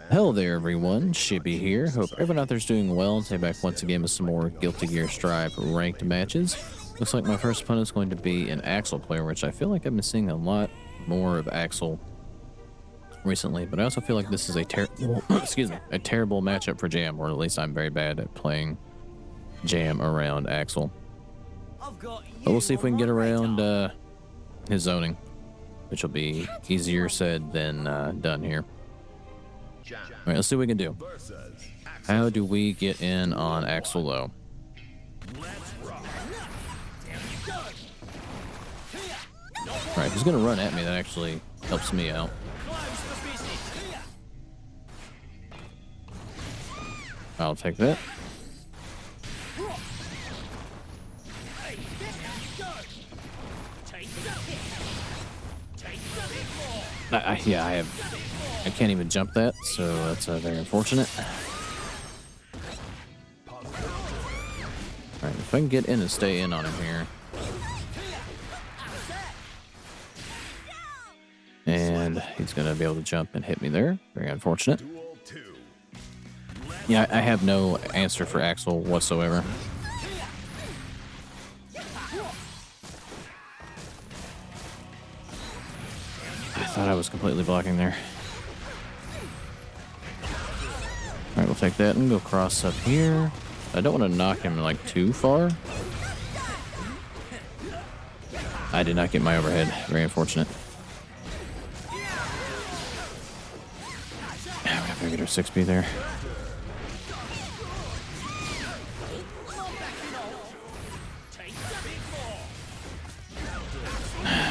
Hello there, everyone. Shibby here. Hope everyone out there's doing well. Today back once again with some more Guilty Gear Strive ranked matches. Looks like my first opponent is going to be an Axl player, which I feel like I've been seeing a lot more of Axl recently. But I also feel like this is a terrible, excuse me, a terrible matchup for Jam, or at least I'm very bad at playing Jam around Axl. But we'll see if we can get around his zoning, which will be easier said than done here. All right, let's see what we can do. How do we get in on Axl Low? All right, he's gonna run at me. That actually helps me out. I'll take that. Yeah, I can't even jump that, so that's very unfortunate. Alright, if I can get in and stay in on him here. And he's going to be able to jump and hit me there. Very unfortunate. Yeah, I have no answer for Axl whatsoever. I thought I was completely blocking there. Alright, we'll take that and go cross up here. I don't want to knock him like too far. I did not get my overhead. Very unfortunate. We have to get our 6B there.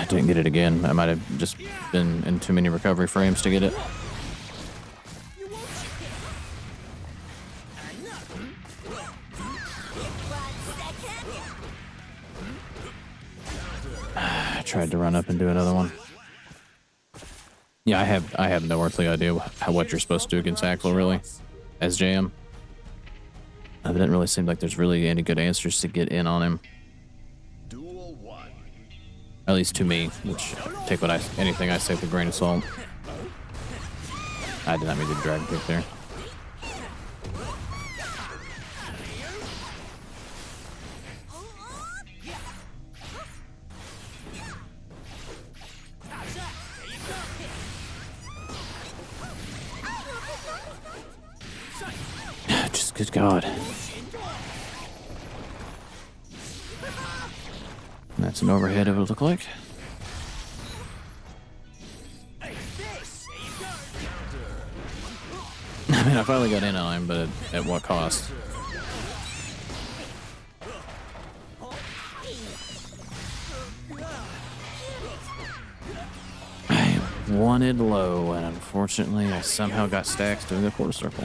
Didn't get it again. I might have just been in too many recovery frames to get it. I tried to run up and do another one. Yeah, I have no earthly idea what you're supposed to do against Axl, really, as Jam. It didn't really seem like there's really any good answers to get in on him. At least to me, which take anything I say with a grain of salt. I did not mean to drag kick there. Just good God. That's an overhead, it would look like. I mean, I finally got in on him, but at what cost? I wanted low, and unfortunately, I somehow got stacks doing a quarter circle.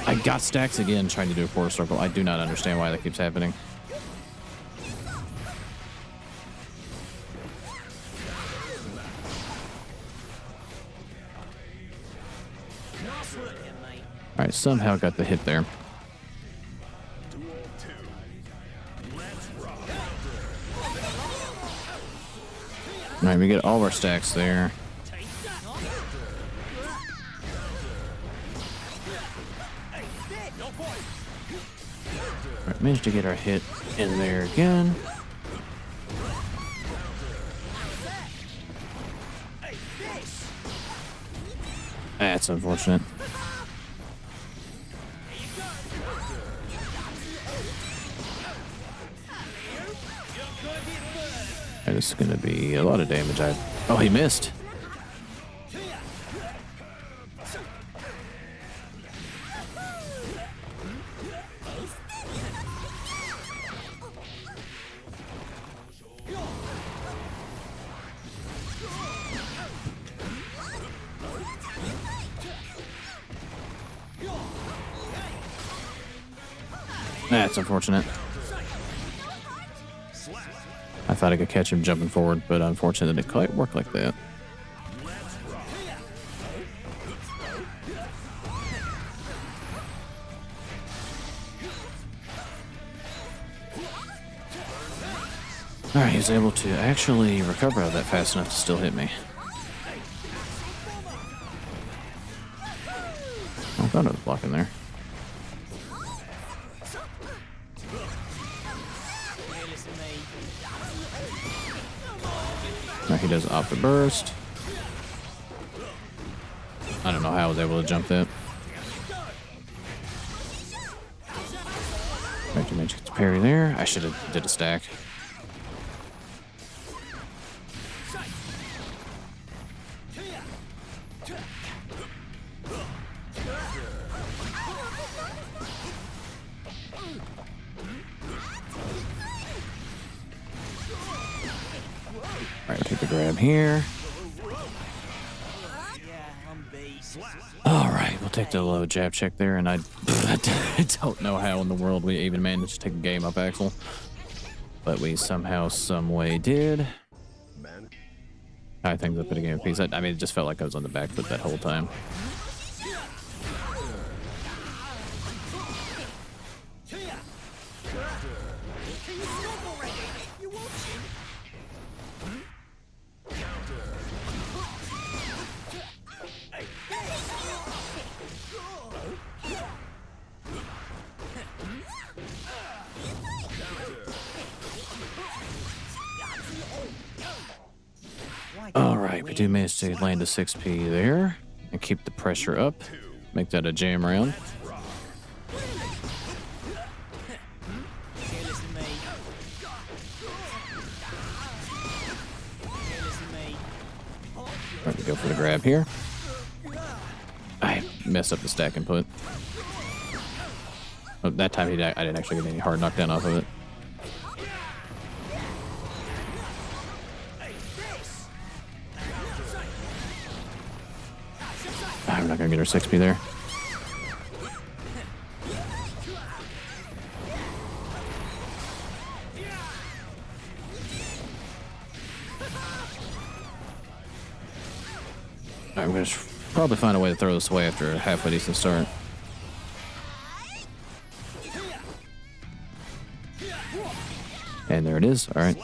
I got stacks again trying to do a quarter circle. I do not understand why that keeps happening. Alright, somehow got the hit there. Alright, we get all our stacks there. Alright, managed to get our hit in there again. That's unfortunate. This is going to be a lot of damage. Oh, he missed. That's unfortunate. I thought I could catch him jumping forward, but unfortunately it didn't quite work like that. Alright, he was able to actually recover out of that fast enough to still hit me. thought I was blocking there. Now he does opt the burst. I don't know how I was able to jump that. Right to magic parry there. I should have did a stack. Alright, take the grab here. Alright, we'll take the low jab check there, and I don't know how in the world we even managed to take a game up Axl. But we somehow, some way did. I think up at a game piece. I mean, it just felt like I was on the back foot that whole time. Alright, we do manage to land a 6P there and keep the pressure up. Make that a jam round. Alright, we go for the grab here. I messed up the stack input. Oh, that time I didn't actually get any hard knockdown off of it. I'm not gonna get her 6P there. I'm gonna probably find a way to throw this away after a halfway decent start. And there it is. All right.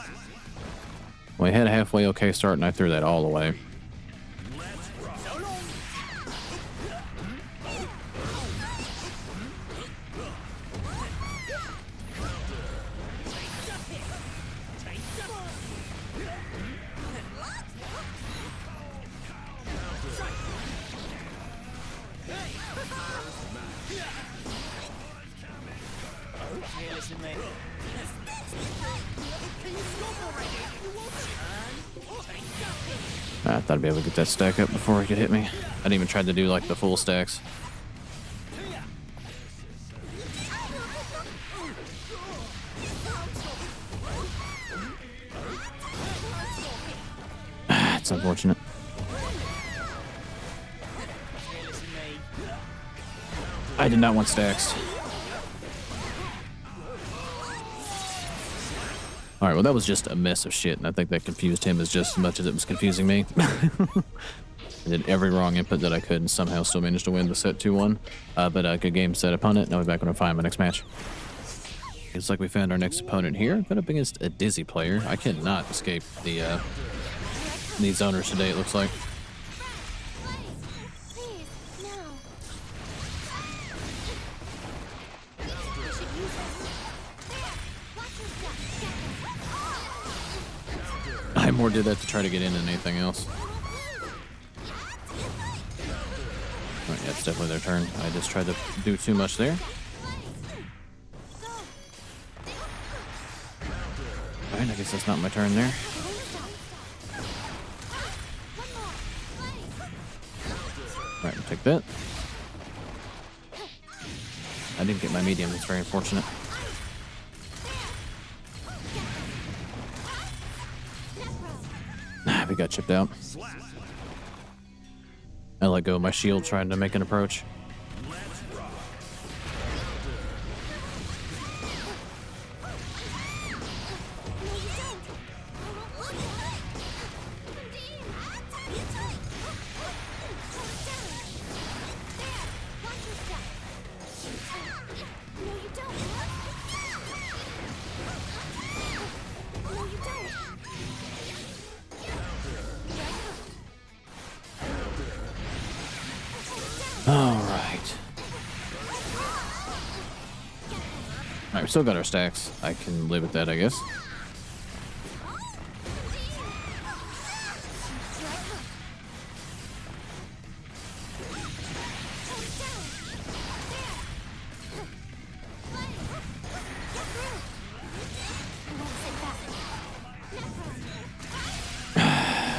Well, I had a halfway okay start, and I threw that all away. I thought I'd be able to get that stack up before he could hit me. I didn't even try to do like the full stacks. It's unfortunate. I did not want stacks. Alright, well that was just a mess of shit, and I think that confused him as just as much as it was confusing me. I did every wrong input that I could and somehow still managed to win the set 2-1. But a good game set opponent. Now we're back when I find my next match. It's like we found our next opponent here. Got up against a Dizzy player. I cannot escape the these owners today, it looks like. I more did that to try to get in than anything else. Right, yeah, it's definitely their turn. I just tried to do too much there. Alright, I guess that's not my turn there. Alright, we'll take that. I didn't get my medium, that's very unfortunate. We got chipped out. I let go of my shield trying to make an approach. All right. Alright, we still got our stacks. I can live with that, I guess.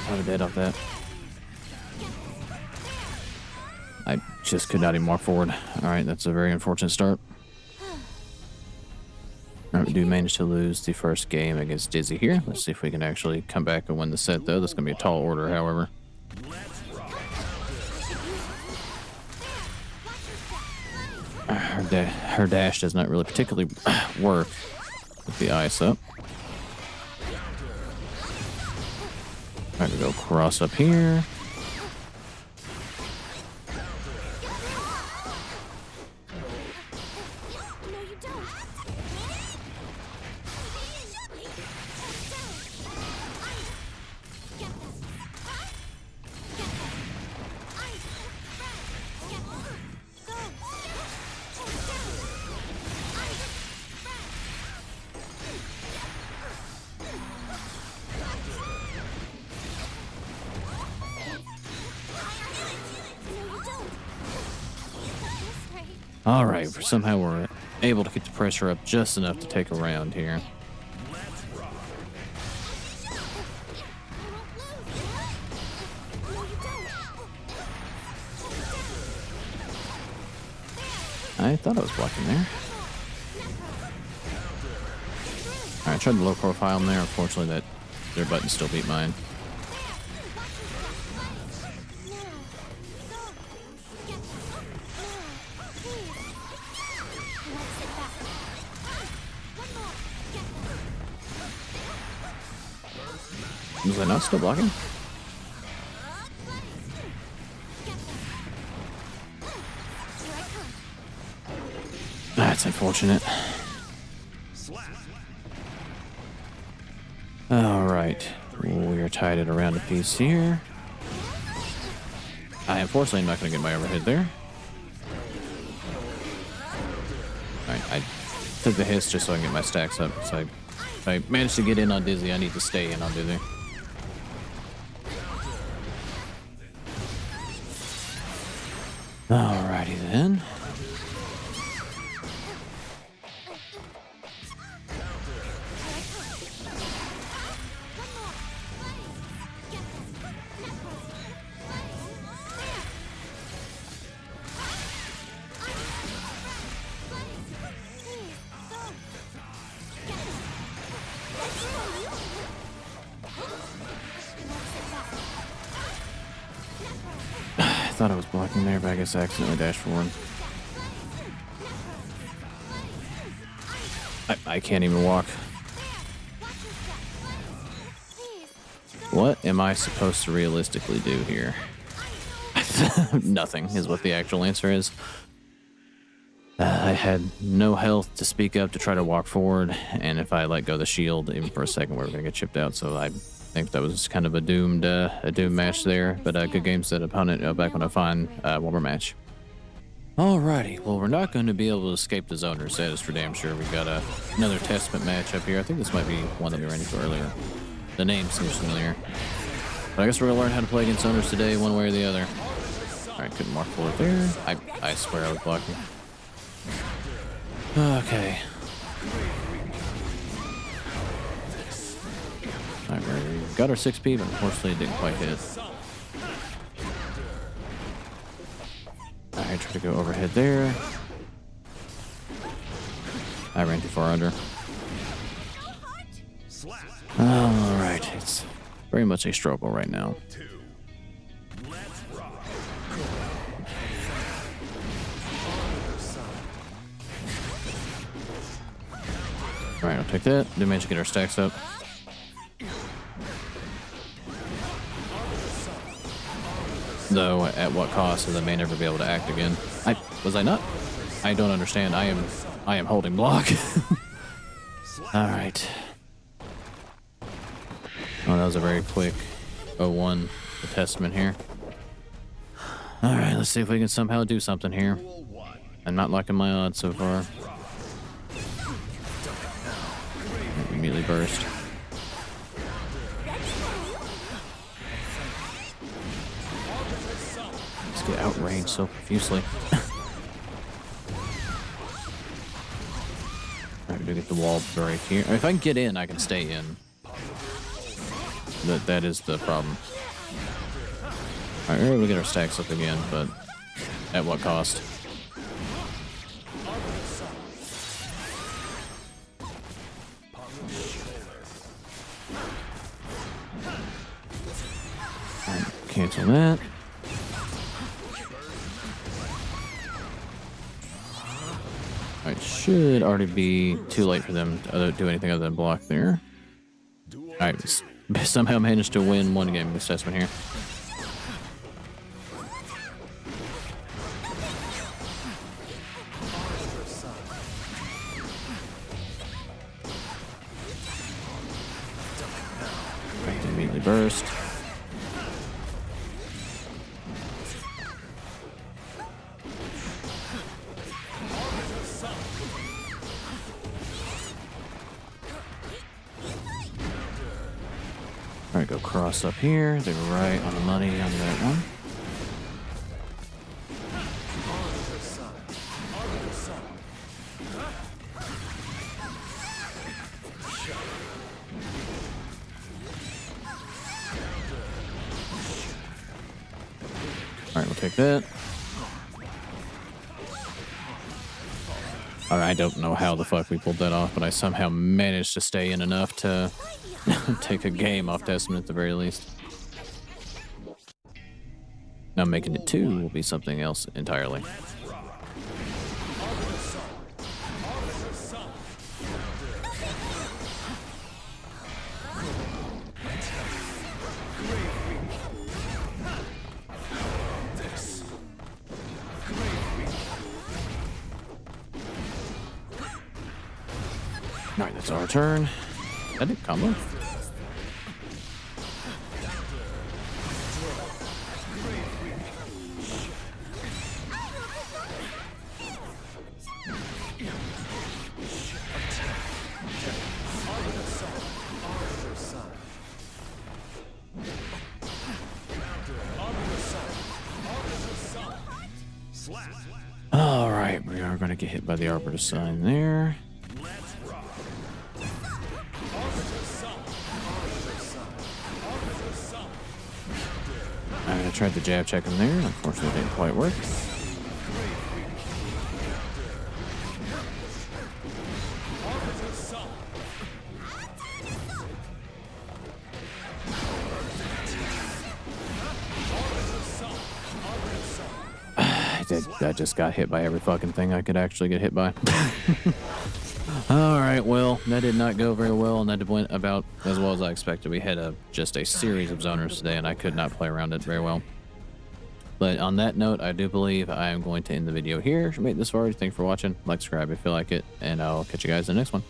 Probably dead off that. I just could not even walk forward. Alright, that's a very unfortunate start. Alright, we do manage to lose the first game against Dizzy here. Let's see if we can actually come back and win the set, though. That's going to be a tall order, however. Her dash does not really particularly work with the ice up. Alright, we go cross up here. All right, somehow we're able to get the pressure up just enough to take a round here. I thought I was blocking there. All right, I tried to low profile them there. Unfortunately, that their button still beat mine. Was I not still blocking? That's unfortunate. All right, we are tied at around a piece here. I unfortunately am not going to get my overhead there. All right, I took the hits just so I can get my stacks up. So if I managed to get in on Dizzy, I need to stay in on Dizzy. Alrighty then. I thought I was blocking there, but I guess I accidentally dashed forward. I can't even walk. What am I supposed to realistically do here? Nothing is what the actual answer is. I had no health to speak up to try to walk forward, and if I let go of the shield, even for a second, we were going to get chipped out, so I think that was kind of a doomed match there, but good game set opponent. Back when I find one more match. Alrighty, well, we're not going to be able to escape the zone reset, is for damn sure. We've got another testament match up here. I think this might be one that we ran into earlier. The name seems familiar. But I guess we're going to learn how to play against owners today, one way or the other. Alright, couldn't mark forward there. I swear I was blocking. Okay. Alright, we got our 6P, but unfortunately it didn't quite hit. Alright, try to go overhead there. I ran too far under. Alright, it's very much a struggle right now. Alright, I'll take that. Did manage to get our stacks up. Though, at what cost, as I may never be able to act again. Was I not? I don't understand. I am holding block. Alright. Oh, that was a very quick 0-1 testament here. Alright, let's see if we can somehow do something here. I'm not liking my odds so far. burst. Let's get outranged so profusely. Alright, we do get the wall break here. If I can get in, I can stay in. That is the problem. Alright, we're able to get our stacks up again, but at what cost? Alright, cancel that. It should already be too late for them to do anything other than block there. Alright, somehow managed to win one game of assessment here. Right, immediately burst. Alright, go cross up here. They were right on the money on that one. Alright, we'll take that. Alright, I don't know how the fuck we pulled that off, but I somehow managed to stay in enough to take a game off Testament at the very least. Now making it 2 will be something else entirely. Alright, that's our turn. That did combo. All right, we are going to get hit by the Arbiter's Sign there. I tried the jab check him there. Unfortunately, it didn't quite work. I just got hit by every fucking thing I could actually get hit by. All right, well, that did not go very well, and that went about as well as I expected. We had just a series of zoners today, and I could not play around it very well. But on that note, I do believe I am going to end the video here. If you made it this far, thanks for watching. Like, subscribe if you like it, and I'll catch you guys in the next one.